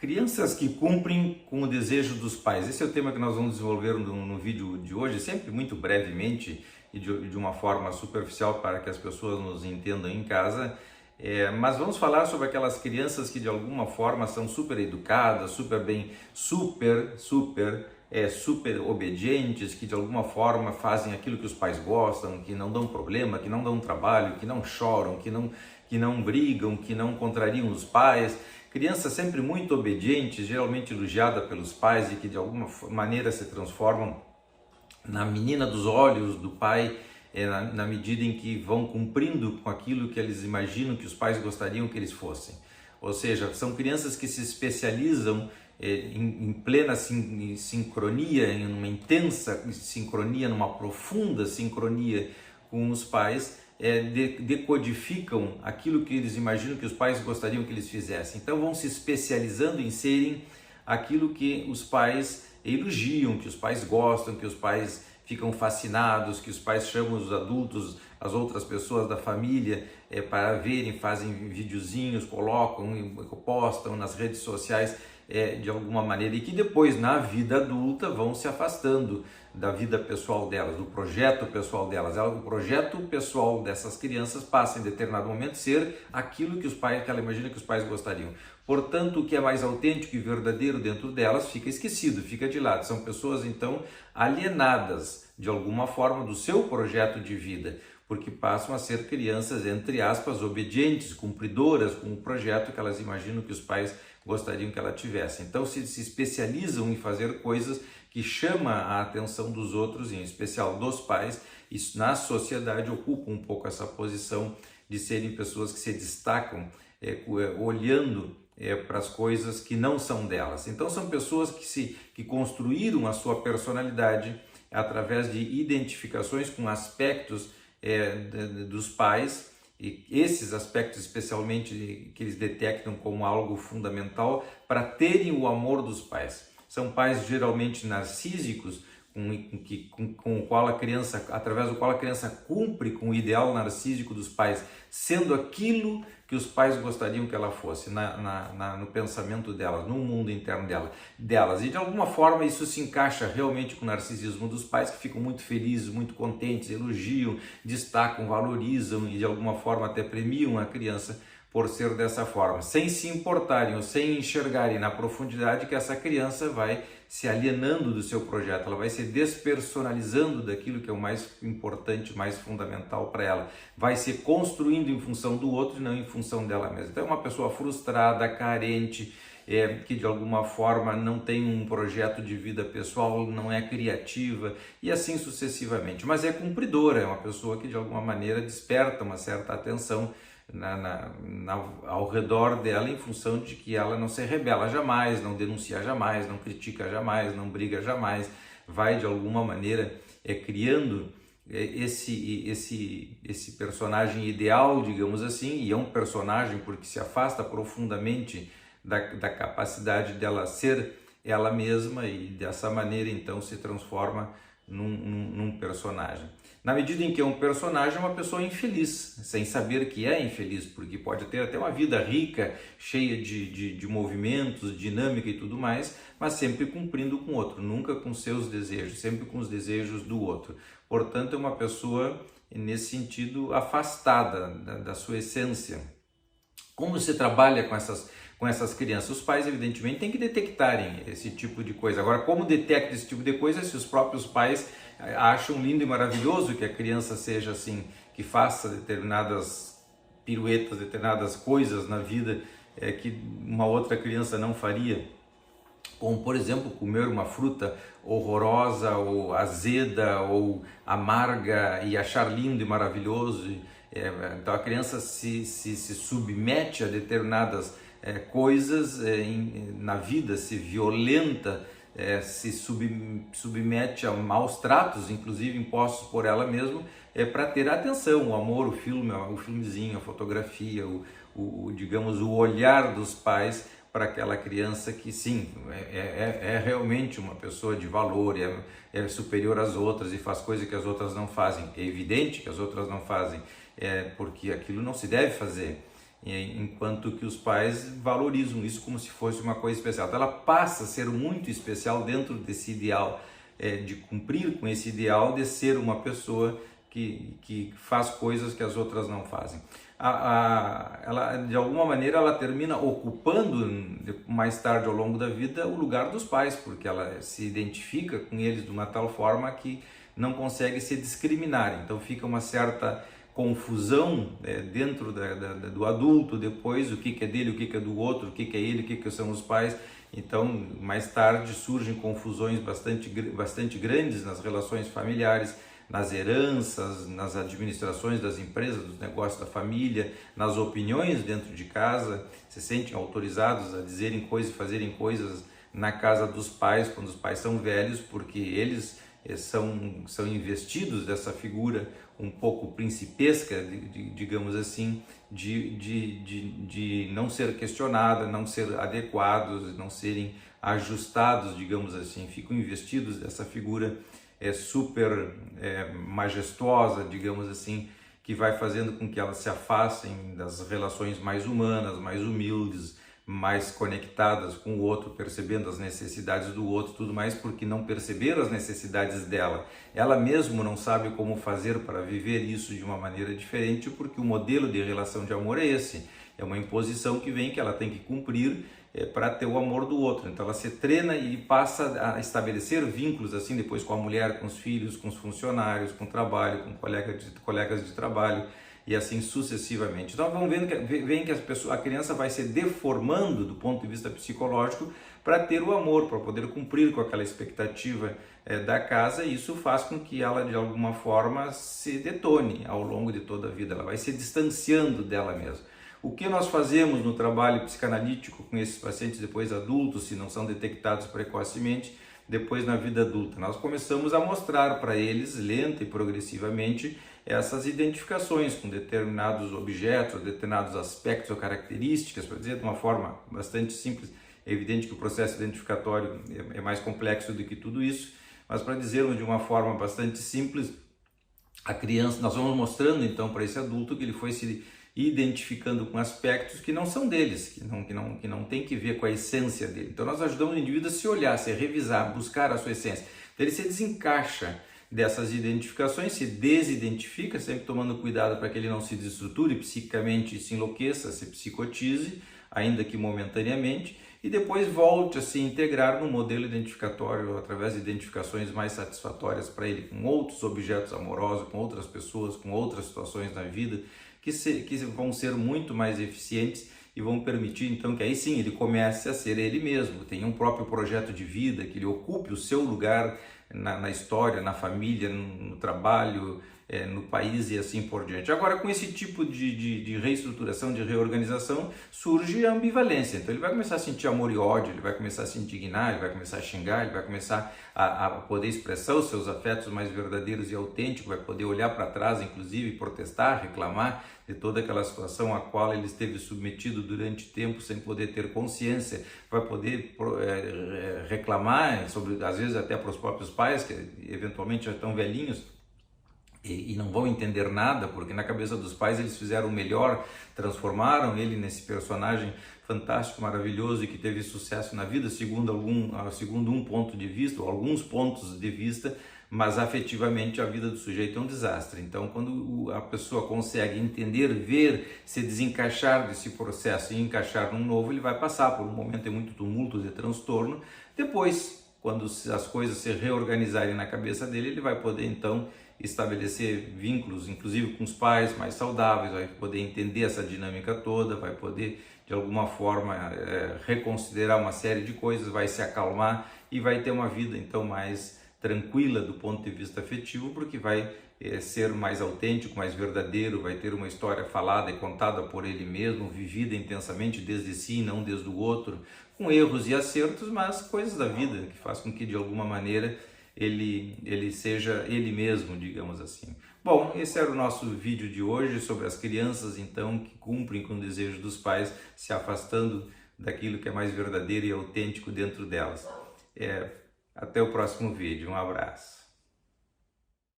Crianças que cumprem com o desejo dos pais. Esse é o tema que nós vamos desenvolver no vídeo de hoje, sempre muito brevemente e de uma forma superficial para que as pessoas nos entendam em casa. Mas vamos falar sobre aquelas crianças que de alguma forma são super educadas, super bem, super obedientes, que de alguma forma fazem aquilo que os pais gostam, que não dão problema, que não dão trabalho, que não choram, que não brigam, que não contrariam os pais. Crianças sempre muito obedientes, geralmente elogiada pelos pais e que de alguma maneira se transformam na menina dos olhos do pai, na medida em que vão cumprindo com aquilo que eles imaginam que os pais gostariam que eles fossem. Ou seja, são crianças que se especializam em plena sincronia, em uma intensa sincronia, numa profunda sincronia com os pais, decodificam aquilo que eles imaginam que os pais gostariam que eles fizessem. Então vão se especializando em serem aquilo que os pais elogiam, que os pais gostam, que os pais ficam fascinados, que os pais chamam os adultos, as outras pessoas da família para verem, fazem videozinhos, colocam, postam nas redes sociais de alguma maneira, e que depois na vida adulta vão se afastando da vida pessoal delas, do projeto pessoal delas. O projeto pessoal dessas crianças passa em determinado momento a ser aquilo que ela imagina que os pais gostariam. Portanto, o que é mais autêntico e verdadeiro dentro delas fica esquecido, fica de lado. São pessoas então alienadas de alguma forma do seu projeto de vida, porque passam a ser crianças, entre aspas, obedientes, cumpridoras com o projeto que elas imaginam que os pais gostariam que ela tivesse. Então se especializam em fazer coisas que chamam a atenção dos outros, em especial dos pais, e na sociedade ocupam um pouco essa posição de serem pessoas que se destacam olhando para as coisas que não são delas. Então são pessoas que construíram a sua personalidade através de identificações com aspectos dos pais, e esses aspectos especialmente que eles detectam como algo fundamental para terem o amor dos pais. São pais geralmente narcísicos, com o qual a criança, através do qual a criança cumpre com o ideal narcísico dos pais, sendo aquilo que os pais gostariam que ela fosse no pensamento delas, no mundo interno delas. E de alguma forma isso se encaixa realmente com o narcisismo dos pais, que ficam muito felizes, muito contentes, elogiam, destacam, valorizam e de alguma forma até premiam a criança por ser dessa forma, sem se importarem ou sem enxergarem na profundidade que essa criança vai se alienando do seu projeto, ela vai se despersonalizando daquilo que é o mais importante, mais fundamental para ela, vai se construindo em função do outro e não em função dela mesma. Então é uma pessoa frustrada, carente, que de alguma forma não tem um projeto de vida pessoal, não é criativa e assim sucessivamente, mas é cumpridora, é uma pessoa que de alguma maneira desperta uma certa atenção ao redor dela, em função de que ela não se rebela jamais, não denuncia jamais, não critica jamais, não briga jamais, vai de alguma maneira criando esse personagem ideal, digamos assim, e é um personagem porque se afasta profundamente da capacidade dela ser ela mesma e dessa maneira então se transforma num personagem. Na medida em que é um personagem, é uma pessoa infeliz, sem saber que é infeliz, porque pode ter até uma vida rica, cheia de movimentos, dinâmica e tudo mais, mas sempre cumprindo com o outro, nunca com seus desejos, sempre com os desejos do outro. Portanto, é uma pessoa, nesse sentido, afastada da sua essência. Como se trabalha com essas crianças? Os pais, evidentemente, têm que detectarem esse tipo de coisa. Agora, como detecta esse tipo de coisa se os próprios pais acham lindo e maravilhoso que a criança seja assim, que faça determinadas piruetas, determinadas coisas na vida que uma outra criança não faria? Como, por exemplo, comer uma fruta horrorosa ou azeda ou amarga e achar lindo e maravilhoso. Então a criança se submete a determinadas coisas na vida, se violenta, se submete a maus tratos, inclusive impostos por ela mesma, para ter a atenção, o amor, o filmezinho, a fotografia, digamos, o olhar dos pais para aquela criança que sim, é realmente uma pessoa de valor, é superior às outras e faz coisas que as outras não fazem. É evidente que as outras não fazem, porque aquilo não se deve fazer. enquanto que os pais valorizam isso como se fosse uma coisa especial. Então ela passa a ser muito especial dentro desse ideal, de cumprir com esse ideal de ser uma pessoa que faz coisas que as outras não fazem. Ela, de alguma maneira, ela termina ocupando mais tarde ao longo da vida o lugar dos pais, porque ela se identifica com eles de uma tal forma que não consegue se discriminar. Então fica uma certa confusão dentro do adulto depois, o que é dele, o que é do outro, o que é ele, o que são os pais. Então mais tarde surgem confusões bastante grandes nas relações familiares, nas heranças, nas administrações das empresas, dos negócios da família, nas opiniões dentro de casa. Se sentem autorizados a dizerem coisas e fazerem coisas na casa dos pais quando os pais são velhos, porque eles são investidos dessa figura um pouco principesca, digamos assim, de não ser questionada, não ser adequados, não serem ajustados, digamos assim, ficam investidos dessa figura super majestosa, digamos assim, que vai fazendo com que elas se afastem das relações mais humanas, mais humildes, mais conectadas com o outro, percebendo as necessidades do outro, tudo mais, porque não perceberam as necessidades dela. Ela mesmo não sabe como fazer para viver isso de uma maneira diferente, porque o modelo de relação de amor é esse. É uma imposição que vem, que ela tem que cumprir para ter o amor do outro. Então ela se treina e passa a estabelecer vínculos assim depois com a mulher, com os filhos, com os funcionários, com o trabalho, com colegas de trabalho, e assim sucessivamente. Então vamos vendo que a criança vai se deformando do ponto de vista psicológico para ter o amor, para poder cumprir com aquela expectativa da casa, e isso faz com que ela de alguma forma se detone ao longo de toda a vida, ela vai se distanciando dela mesma. O que nós fazemos no trabalho psicanalítico com esses pacientes depois adultos, se não são detectados precocemente, depois na vida adulta? Nós começamos a mostrar para eles, lenta e progressivamente, essas identificações com determinados objetos, determinados aspectos ou características, para dizer de uma forma bastante simples. É evidente que o processo identificatório é mais complexo do que tudo isso, mas para dizermos de uma forma bastante simples, a criança, nós vamos mostrando então para esse adulto que ele foi se identificando com aspectos que não são deles, que não tem que ver com a essência dele. Então nós ajudamos o indivíduo a se olhar, a se revisar, buscar a sua essência. Então ele se desencaixa dessas identificações, se desidentifica, sempre tomando cuidado para que ele não se desestruture psiquicamente, se enlouqueça, se psicotize, ainda que momentaneamente, e depois volte a se integrar no modelo identificatório através de identificações mais satisfatórias para ele, com outros objetos amorosos, com outras pessoas, com outras situações na vida, que vão ser muito mais eficientes e vão permitir então que aí sim ele comece a ser ele mesmo, tenha um próprio projeto de vida, que ele ocupe o seu lugar na história, na família, no trabalho, no país e assim por diante. Agora, com esse tipo de reestruturação, de reorganização, surge a ambivalência. Então ele vai começar a sentir amor e ódio, ele vai começar a se indignar, ele vai começar a xingar, ele vai começar a poder expressar os seus afetos mais verdadeiros e autênticos, vai poder olhar para trás, inclusive, protestar, reclamar de toda aquela situação a qual ele esteve submetido durante tempo sem poder ter consciência, vai poder reclamar sobre, às vezes até para os próprios pais, que eventualmente já estão velhinhos, e não vão entender nada, porque na cabeça dos pais eles fizeram o melhor, transformaram ele nesse personagem fantástico, maravilhoso e que teve sucesso na vida, segundo um ponto de vista, ou alguns pontos de vista, mas afetivamente a vida do sujeito é um desastre. Então, quando a pessoa consegue entender, ver, se desencaixar desse processo e encaixar num novo, ele vai passar por um momento de muito tumulto, de transtorno. Depois, quando as coisas se reorganizarem na cabeça dele, ele vai poder então estabelecer vínculos, inclusive com os pais mais saudáveis, vai poder entender essa dinâmica toda, vai poder de alguma forma reconsiderar uma série de coisas, vai se acalmar e vai ter uma vida então mais tranquila do ponto de vista afetivo, porque vai ser mais autêntico, mais verdadeiro, vai ter uma história falada e contada por ele mesmo, vivida intensamente desde si, não desde o outro, com erros e acertos, mas coisas da vida que faz com que de alguma maneira ele seja ele mesmo, digamos assim. Bom, esse era o nosso vídeo de hoje sobre as crianças então que cumprem com o desejo dos pais, se afastando daquilo que é mais verdadeiro e autêntico dentro delas. Até o próximo vídeo, um abraço.